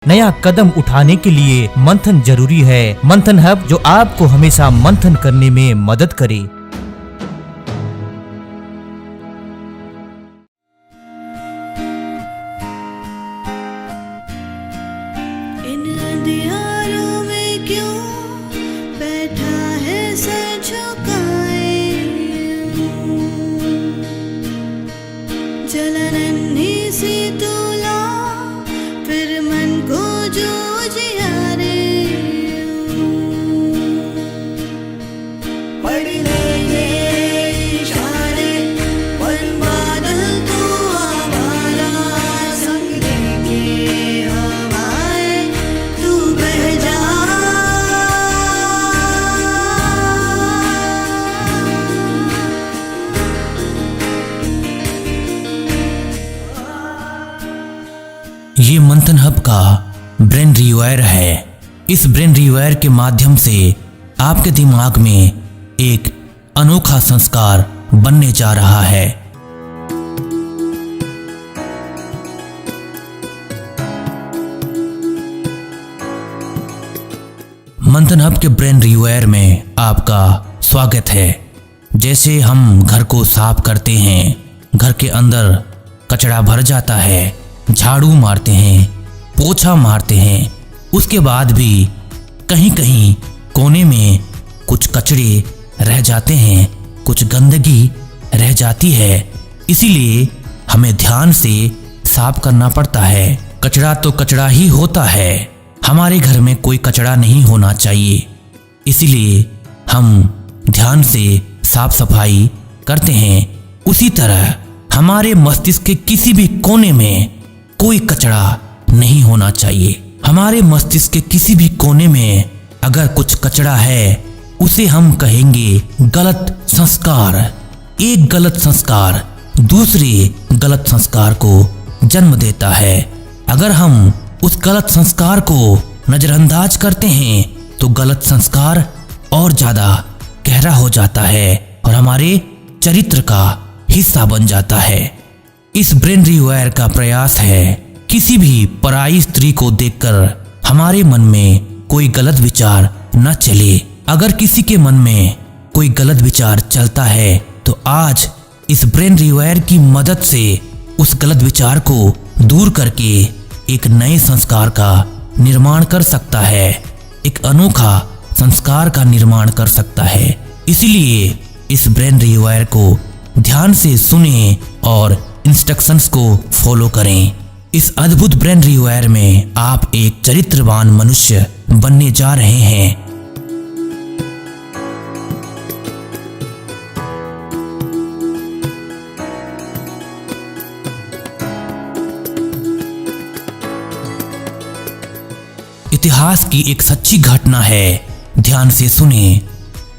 नया कदम उठाने के लिए मंथन जरूरी है। मंथन हब जो आपको हमेशा मंथन करने में मदद करे। इन अंधियारों में क्यों बैठा है सर झुकाए, जला नन्ही सी तुला फिर मन को जो जियारे, पढ़ ले ये इशारे पर बादल तो हमारा संग लेके हवाएं तू बह जा। ये मंथन हब का ब्रेन रिवायर है। इस ब्रेन रिवायर के माध्यम से आपके दिमाग में एक अनोखा संस्कार बनने जा रहा है। मंथन हब के ब्रेन रिवायर में आपका स्वागत है। जैसे हम घर को साफ करते हैं, घर के अंदर कचरा भर जाता है, झाड़ू मारते हैं, पोछा मारते हैं, उसके बाद भी कहीं कहीं कोने में कुछ कचरे रह जाते हैं, कुछ गंदगी रह जाती है। इसीलिए हमें ध्यान से साफ करना पड़ता है। कचरा तो कचरा ही होता है, हमारे घर में कोई कचरा नहीं होना चाहिए। इसीलिए हम ध्यान से साफ सफाई करते हैं। उसी तरह हमारे मस्तिष्क के किसी भी कोने में कोई कचरा नहीं होना चाहिए। हमारे मस्तिष्क के किसी भी कोने में अगर कुछ कचरा है, उसे हम कहेंगे गलत संस्कार। एक गलत संस्कार दूसरे गलत संस्कार को जन्म देता है। अगर हम उस गलत संस्कार को नजरअंदाज करते हैं तो गलत संस्कार और ज्यादा गहरा हो जाता है और हमारे चरित्र का हिस्सा बन जाता है। इस ब्रेन रिवायर का प्रयास है किसी भी पराई स्त्री को देखकर हमारे मन में कोई गलत विचार न चले। अगर किसी के मन में कोई गलत विचार चलता है तो आज इस ब्रेन रिवायर की मदद से उस गलत विचार को दूर करके एक नए संस्कार का निर्माण कर सकता है, एक अनोखा संस्कार का निर्माण कर सकता है। इसीलिए इस ब्रेन रिवायर को ध्यान से सुनें और इंस्ट्रक्शंस को फॉलो करें। इस अद्भुत ब्रेन रिवायर में आप एक चरित्रवान मनुष्य बनने जा रहे हैं। इतिहास की एक सच्ची घटना है, ध्यान से सुने।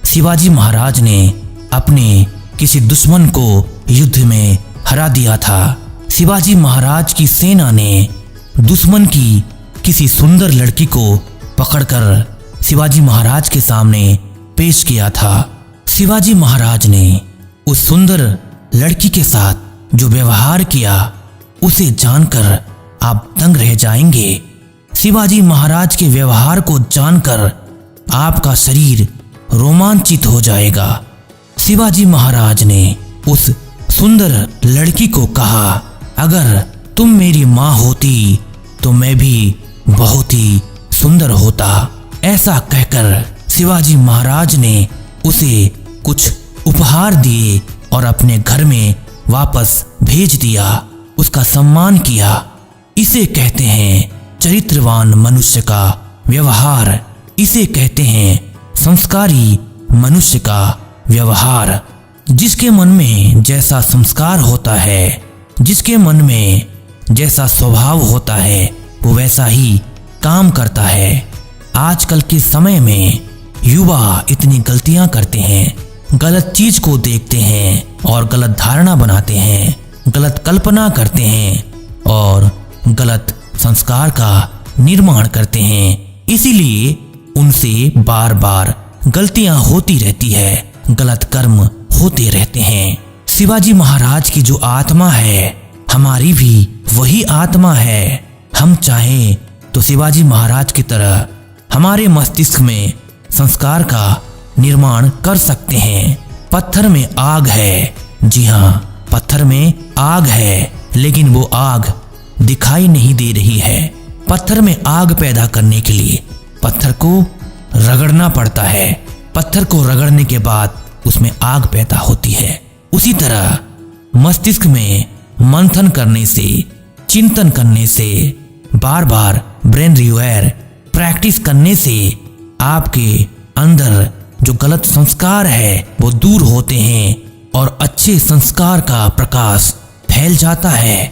शिवाजी महाराज ने अपने किसी दुश्मन को युद्ध में हरा दिया था। शिवाजी महाराज की सेना ने दुश्मन की किसी सुंदर लड़की को पकड़कर शिवाजी महाराज के सामने पेश किया था। शिवाजी महाराज ने उस सुंदर लड़की के साथ जो व्यवहार किया उसे जानकर आप दंग रह जाएंगे। शिवाजी महाराज के व्यवहार को जानकर आपका शरीर रोमांचित हो जाएगा। शिवाजी महाराज ने उस सुंदर लड़की को कहा, अगर तुम मेरी माँ होती तो मैं भी बहुत ही सुंदर होता। ऐसा कहकर शिवाजी महाराज ने उसे कुछ उपहार दिए और अपने घर में वापस भेज दिया, उसका सम्मान किया। इसे कहते हैं चरित्रवान मनुष्य का व्यवहार, इसे कहते हैं संस्कारी मनुष्य का व्यवहार। जिसके मन में जैसा संस्कार होता है, जिसके मन में जैसा स्वभाव होता है, वो वैसा ही काम करता है। आजकल के समय में युवा इतनी गलतियां करते हैं, गलत चीज को देखते हैं और गलत धारणा बनाते हैं, गलत कल्पना करते हैं और गलत संस्कार का निर्माण करते हैं। इसीलिए उनसे बार बार गलतियां होती रहती है, गलत कर्म होते रहते हैं। शिवाजी महाराज की जो आत्मा है, हमारी भी वही आत्मा है। हम चाहें तो शिवाजी महाराज की तरह हमारे मस्तिष्क में संस्कार का निर्माण कर सकते हैं। पत्थर में आग है, जी हाँ, पत्थर में आग है, लेकिन वो आग दिखाई नहीं दे रही है। पत्थर में आग पैदा करने के लिए पत्थर को रगड़ना पड़ता है। पत्थर को रगड़ने के बाद उसमें आग पैदा होती है। उसी तरह मस्तिष्क में मंथन करने से, चिंतन करने से, बार बार ब्रेन रिवायर प्रैक्टिस करने से आपके अंदर जो गलत संस्कार है वो दूर होते हैं और अच्छे संस्कार का प्रकाश फैल जाता है।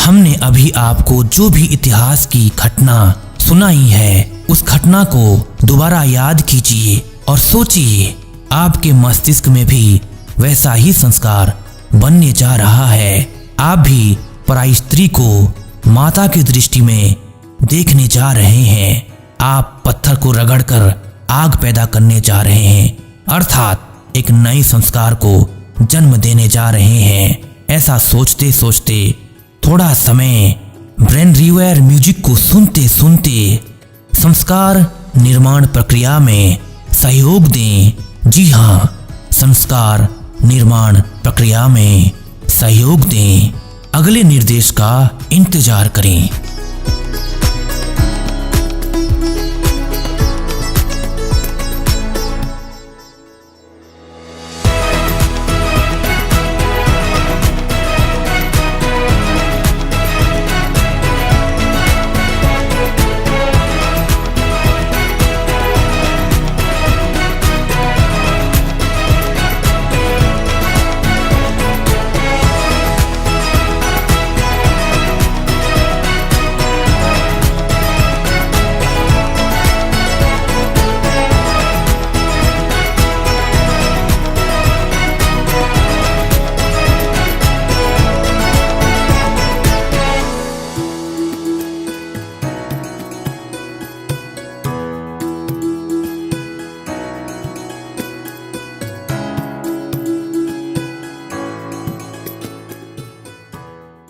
हमने अभी आपको जो भी इतिहास की घटना सुनाई है, उस घटना को दोबारा याद कीजिए और सोचिए, आपके मस्तिष्क में भी वैसा ही संस्कार बनने जा रहा है। आप भी पराई स्त्री को माता की दृष्टि में देखने जा रहे हैं। आप पत्थर को रगड़कर आग पैदा करने जा रहे हैं, अर्थात एक नए संस्कार को जन्म देने जा रहे हैं। ऐसा सोचते सोचते थोड़ा समय ब्रेन रिवायर म्यूजिक को सुनते सुनते संस्कार निर्माण प्रक्रिया में सहयोग दें। जी हाँ, संस्कार निर्माण प्रक्रिया में सहयोग दें। अगले निर्देश का इंतजार करें।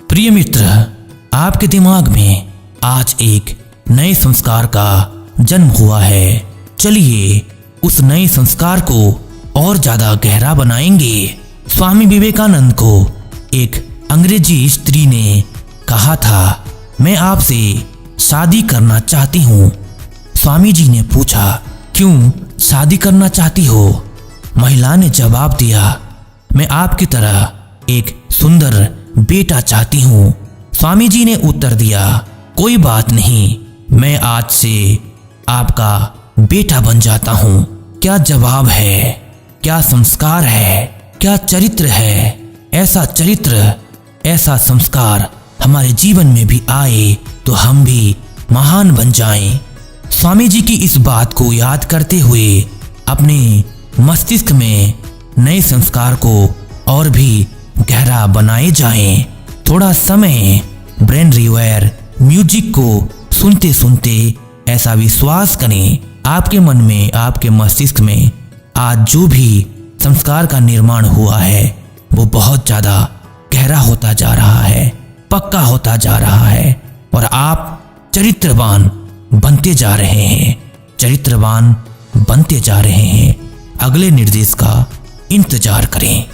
प्रिय मित्र, आपके दिमाग में आज एक नए संस्कार का जन्म हुआ है। चलिए उस नए संस्कार को और ज्यादा गहरा बनाएंगे। स्वामी विवेकानंद को एक अंग्रेजी स्त्री ने कहा था, मैं आपसे शादी करना चाहती हूँ। स्वामी जी ने पूछा, क्यों शादी करना चाहती हो? महिला ने जवाब दिया, मैं आपकी तरह एक सुंदर बेटा चाहती हूँ। स्वामी जी ने उत्तर दिया, कोई बात नहीं, मैं आज से आपका बेटा बन जाता हूँ। क्या जवाब है, क्या संस्कार है, क्या चरित्र है। ऐसा चरित्र, ऐसा संस्कार हमारे जीवन में भी आए तो हम भी महान बन जाएं। स्वामी जी की इस बात को याद करते हुए अपने मस्तिष्क में नए संस्कार को और भी गहरा बनाए जाएं। थोड़ा समय ब्रेन रिवायर म्यूजिक को सुनते सुनते ऐसा विश्वास करें, आपके मन में, आपके मस्तिष्क में आज जो भी संस्कार का निर्माण हुआ है वो बहुत ज्यादा गहरा होता जा रहा है, पक्का होता जा रहा है और आप चरित्रवान बनते जा रहे हैं, चरित्रवान बनते जा रहे हैं। अगले निर्देश का इंतजार करें।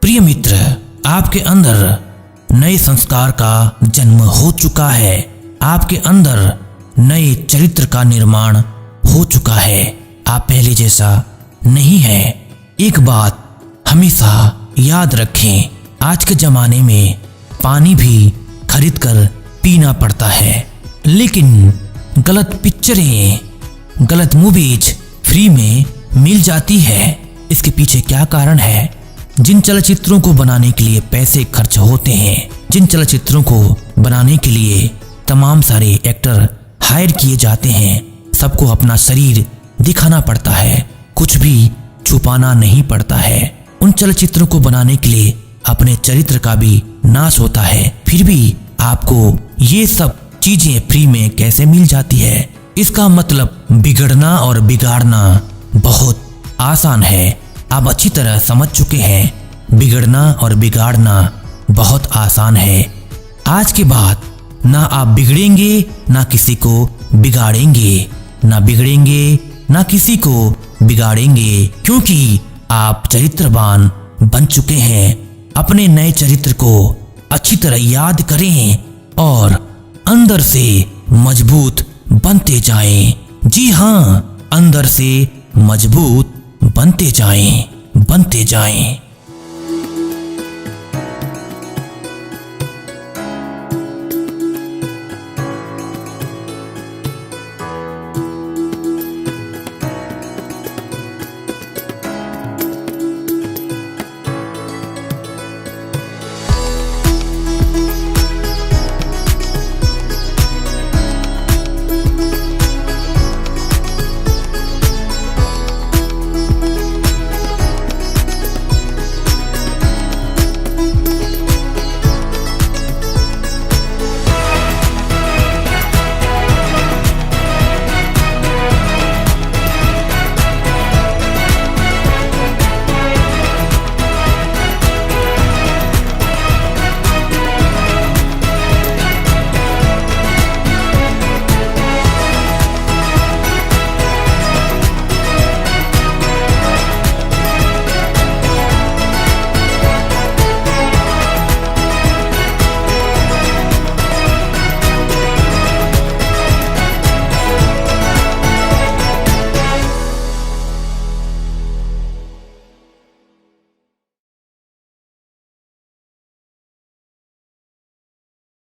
प्रिय मित्र, आपके अंदर नए संस्कार का जन्म हो चुका है, आपके अंदर नए चरित्र का निर्माण हो चुका है, आप पहले जैसा नहीं है। एक बात हमेशा याद रखें, आज के जमाने में पानी भी खरीद कर पीना पड़ता है, लेकिन गलत पिक्चरें, गलत मूवीज फ्री में मिल जाती है। इसके पीछे क्या कारण है? जिन चलचित्रों को बनाने के लिए पैसे खर्च होते हैं, जिन चलचित्रों को बनाने के लिए तमाम सारे एक्टर हायर किए जाते हैं, सबको अपना शरीर दिखाना पड़ता है, कुछ भी छुपाना नहीं पड़ता है। उन चलचित्रों को बनाने के लिए अपने चरित्र का भी नाश होता है, फिर भी आपको ये सब चीजें फ्री में कैसे मिल जाती है? इसका मतलब बिगड़ना और बिगाड़ना बहुत आसान है। आप अच्छी तरह समझ चुके हैं, बिगड़ना और बिगाड़ना बहुत आसान है। आज के बाद ना आप बिगड़ेंगे ना किसी को बिगाड़ेंगे, ना बिगड़ेंगे ना किसी को बिगाड़ेंगे, क्योंकि आप चरित्रवान बन चुके हैं। अपने नए चरित्र को अच्छी तरह याद करें और अंदर से मजबूत बनते जाएं। जी हाँ, अंदर से मजबूत बनते जाएं।